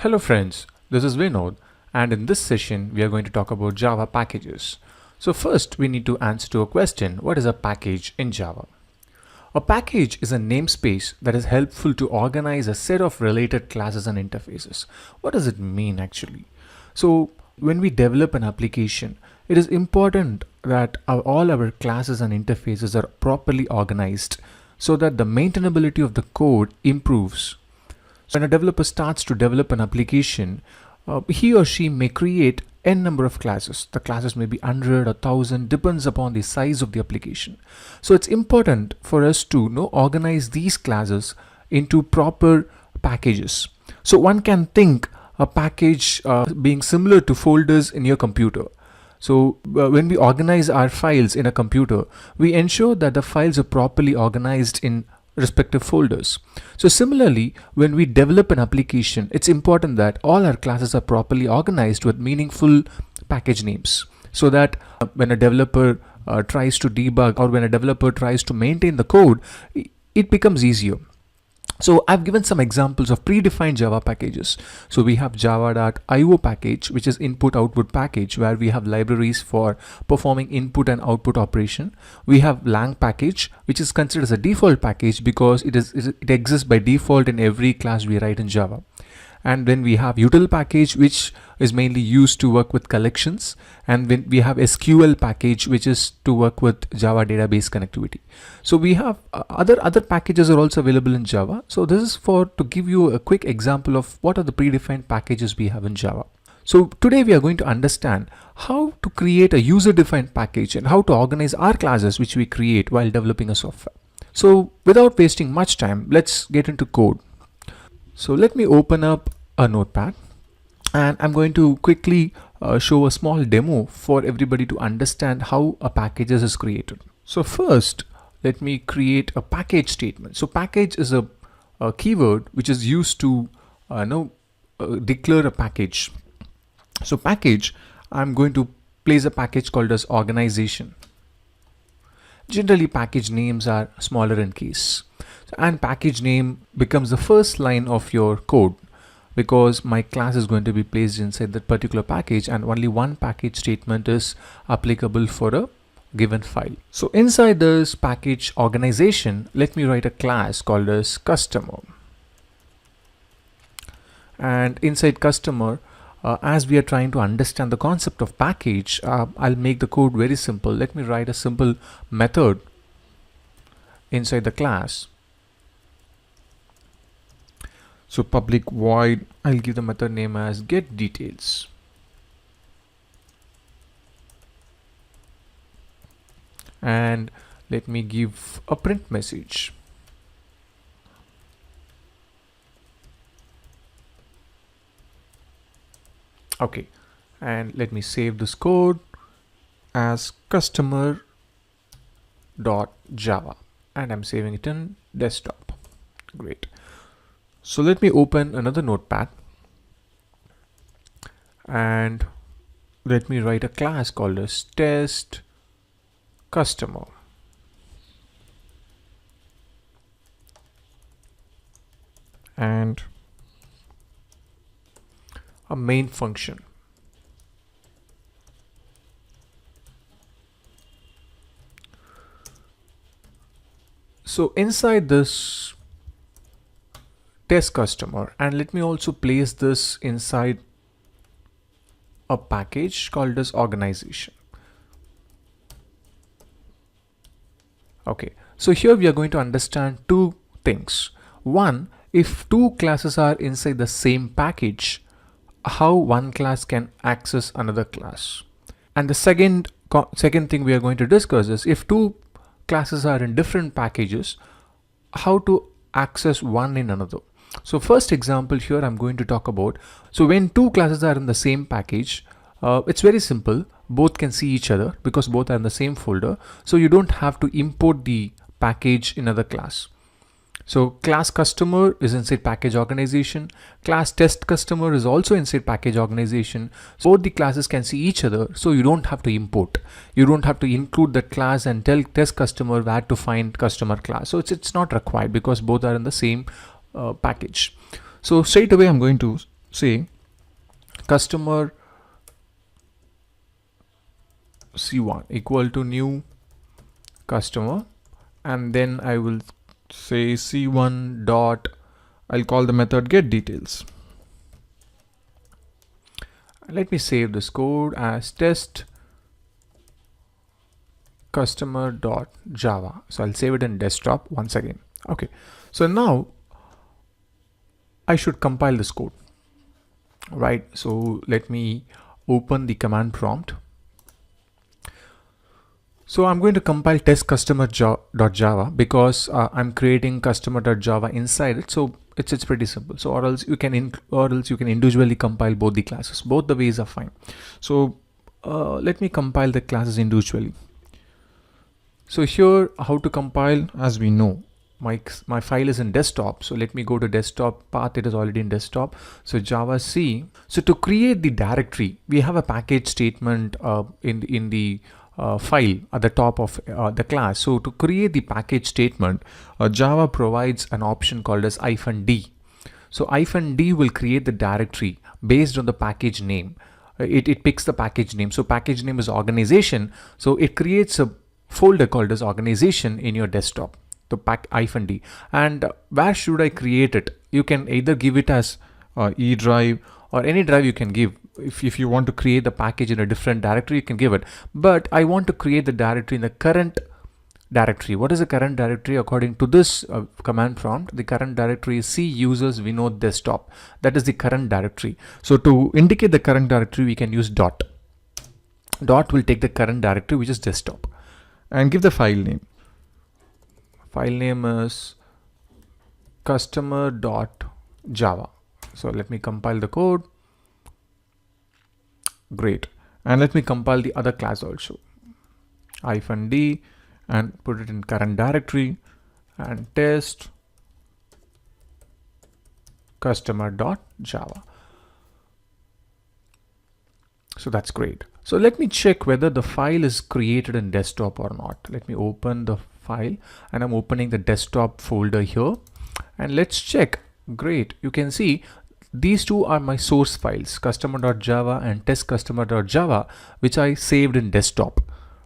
Hello friends, this is Vinod, and in this session we are going to talk about Java packages. So first we need to answer to a question: what is a package in Java? A package is a namespace that is helpful to organize a set of related classes and interfaces. What does it mean actually? So when we develop an application, it is important that all our classes and interfaces are properly organized so that the maintainability of the code improves. So when a developer starts to develop an application, he or she may create n number of classes. The classes may be 100 or 1000, depends upon the size of the application. So it's important for us to organize these classes into proper packages. So one can think a package being similar to folders in your computer. So when we organize our files in a computer, we ensure that the files are properly organized in respective folders. So similarly, when we develop an application, it's important that all our classes are properly organized with meaningful package names, so that when a developer tries to debug, or when a developer tries to maintain the code, it becomes easier. So I've given some examples of predefined Java packages. So we have java.io package, which is input output package, where we have libraries for performing input and output operation. We have lang package, which is considered as a default package because it exists by default in every class we write in Java. And then we have util package, which is mainly used to work with collections. And then we have SQL package, which is to work with Java database connectivity. So we have other packages are also available in Java. So this is to give you a quick example of what are the predefined packages we have in Java. So today we are going to understand how to create a user-defined package and how to organize our classes which we create while developing a software. So without wasting much time, let's get into code. So let me open up a notepad, and I'm going to quickly show a small demo for everybody to understand how a packages is created. So first, let me create a package statement. So package is a keyword which is used to declare a package. So package, I'm going to place a package called as organization. Generally, package names are smaller in case. And package name becomes the first line of your code, because my class is going to be placed inside that particular package, and only one package statement is applicable for a given file. So inside this package organization, let me write a class called as customer. And inside customer, as we are trying to understand the concept of package, I'll make the code very simple. Let me write a simple method inside the class. So public void, I'll give the method name as get details. And let me give a print message. Okay, and let me save this code as customer.java, and I'm saving it in desktop. Great. So let me open another notepad, and let me write a class called as test customer. And a main function. So inside this test customer, and let me also place this inside a package called as organization. Okay, so here we are going to understand two things. One, if two classes are inside the same package, how one class can access another class. And the second thing we are going to discuss is if two classes are in different packages, how to access one in another. So first example here I'm going to talk about. So when two classes are in the same package, it's very simple. Both can see each other because both are in the same folder. So you don't have to import the package in another class. So class customer is inside package organization. Class test customer is also inside package organization. So both the classes can see each other. So you don't have to import. You don't have to include that class and tell test customer where to find customer class. So it's not required because both are in the same package. So straight away I'm going to say customer C1 equal to new customer, and then I will say C1 dot, I'll call the method get details. Let me save this code as test customer.java. So I'll save it in desktop once again. Okay, so now I should compile this code, right? So let me open the command prompt. So I'm going to compile test customer.java because I'm creating customer.java inside it. So it's pretty simple. So or else you can individually compile both the classes. Both the ways are fine. So let me compile the classes individually. So here, how to compile, as we know, my file is in desktop. So let me go to desktop path. It is already in desktop. So Java C. So to create the directory, we have a package statement in the file at the top of the class. So to create the package statement, Java provides an option called as -d. So -d will create the directory based on the package name. It picks the package name. So package name is organization. So it creates a folder called as organization in your desktop. The pack -d. And where should I create it? You can either give it as E drive or any drive you can give. If you want to create the package in a different directory, you can give it. But I want to create the directory in the current directory. What is the current directory? According to this command prompt, the current directory is C users vinod desktop. That is the current directory. So to indicate the current directory, we can use dot. Dot will take the current directory, which is desktop, and give the file name. File name is customer.java. So let me compile the code. Great. And let me compile the other class also. -d and put it in current directory and test customer.java. So that's great. So let me check whether the file is created in desktop or not. Let me open the file, and I'm opening the desktop folder here, and let's check. Great. You can see these two are my source files, customer.java and test customer.java, which I saved in desktop,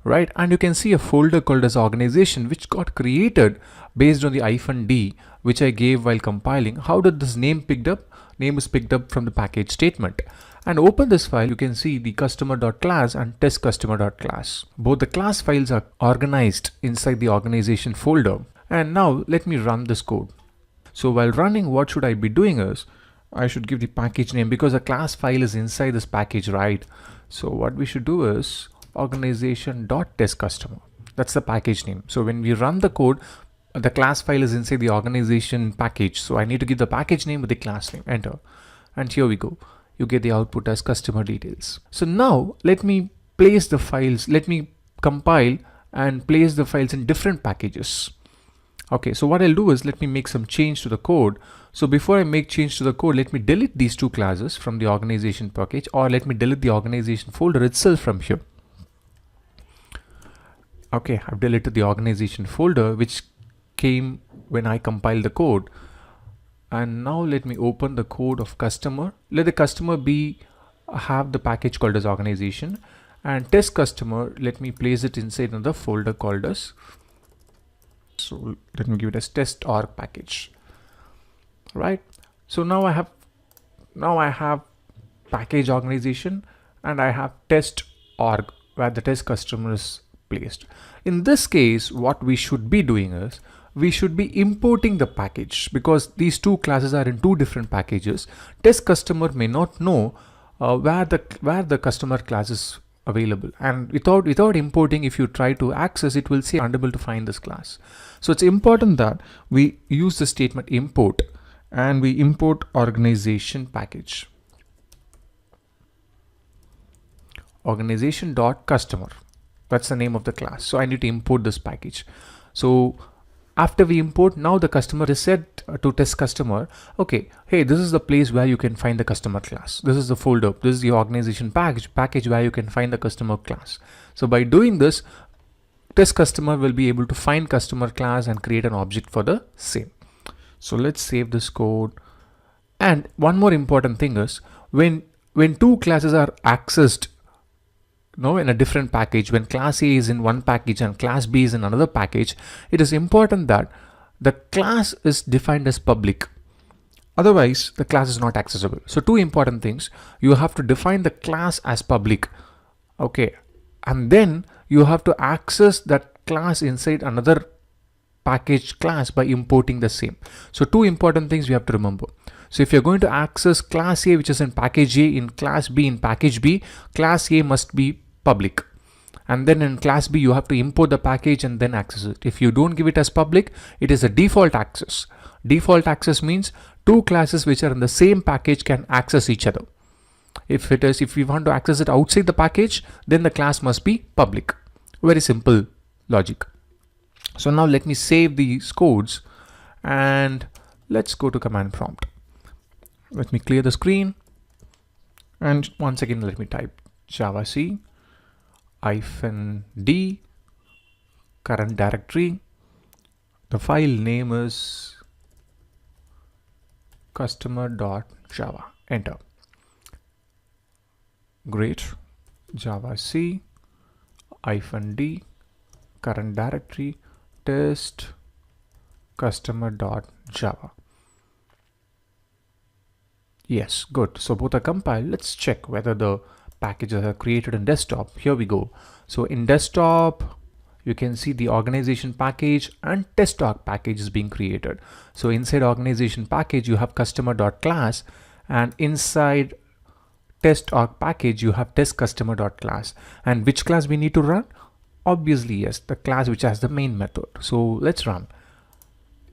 right? And you can see a folder called as organization, which got created based on the -d, which I gave while compiling. How did this name picked up? Name is picked up from the package statement. And open this file, you can see the customer.class and test customer.class. Both the class files are organized inside the organization folder. And now let me run this code. So while running, what should I be doing is, I should give the package name because the class file is inside this package, right? So what we should do is organization.testCustomer. That's the package name. So when we run the code, the class file is inside the organization package. So I need to give the package name with the class name, enter. And here we go. You get the output as customer details. So now let me place the files, let me compile and place the files in different packages. Okay, so what I'll do is let me make some change to the code. So before I make change to the code, let me delete these two classes from the organization package, or let me delete the organization folder itself from here. Okay, I've deleted the organization folder, which came when I compiled the code. And now let me open the code of customer. Let the customer have the package called as organization, and test customer, let me place it inside another folder called as, so let me give it as test org package, right? So now I have package organization and I have test org where the test customer is placed. In this case, what we should be doing is, we should be importing the package because these two classes are in two different packages. Test customer may not know where the customer class is available, and without importing, if you try to access, it will say unable to find this class. So it's important that we use the statement import, and we import organization package, organization.customer. That's the name of the class. So I need to import this package. So after we import, now the customer is set to test customer. Okay, hey, this is the place where you can find the customer class. This is the folder. This is the organization package where you can find the customer class. So by doing this, test customer will be able to find customer class and create an object for the same. So let's save this code And one more important thing is when two classes are accessed, in a different package, when class A is in one package and class B is in another package, it is important that the class is defined as public. Otherwise, the class is not accessible. So two important things: you have to define the class as public, okay, and then you have to access that class inside another package class by importing the same. So two important things we have to remember. So if you're going to access class A, which is in package A, in class B in package B, class A must be public, and then in class B you have to import the package and then access it. If you don't give it as public, it is a default access. Default access means two classes which are in the same package can access each other. If we want to access it outside the package, then the class must be public. Very simple logic. So now let me save these codes and let's go to command prompt. Let me clear the screen, and once again let me type java c -d current directory. The file name is customer.java. Enter. Great. Java c -d current directory test customer.java. Yes, good. So both are compiled. Let's check whether the packages are created in desktop. Here we go. So in desktop, you can see the organization package and test org package is being created. So inside organization package, you have customer.class, and inside test org package, you have test customer.class. And which class we need to run? Obviously, yes, the class which has the main method. So let's run.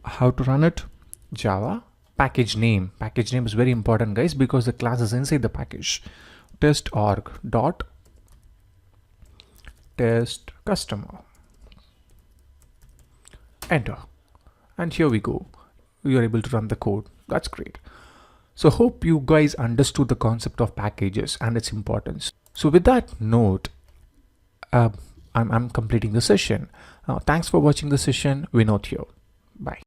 How to run it? Java package name. Package name is very important, guys, because the class is inside the package. Test org dot test customer. Enter. And here we go. We are able to run the code. That's great. So hope you guys understood the concept of packages and its importance. So with that note, I'm completing the session. Thanks for watching the session. Vinod here. Bye.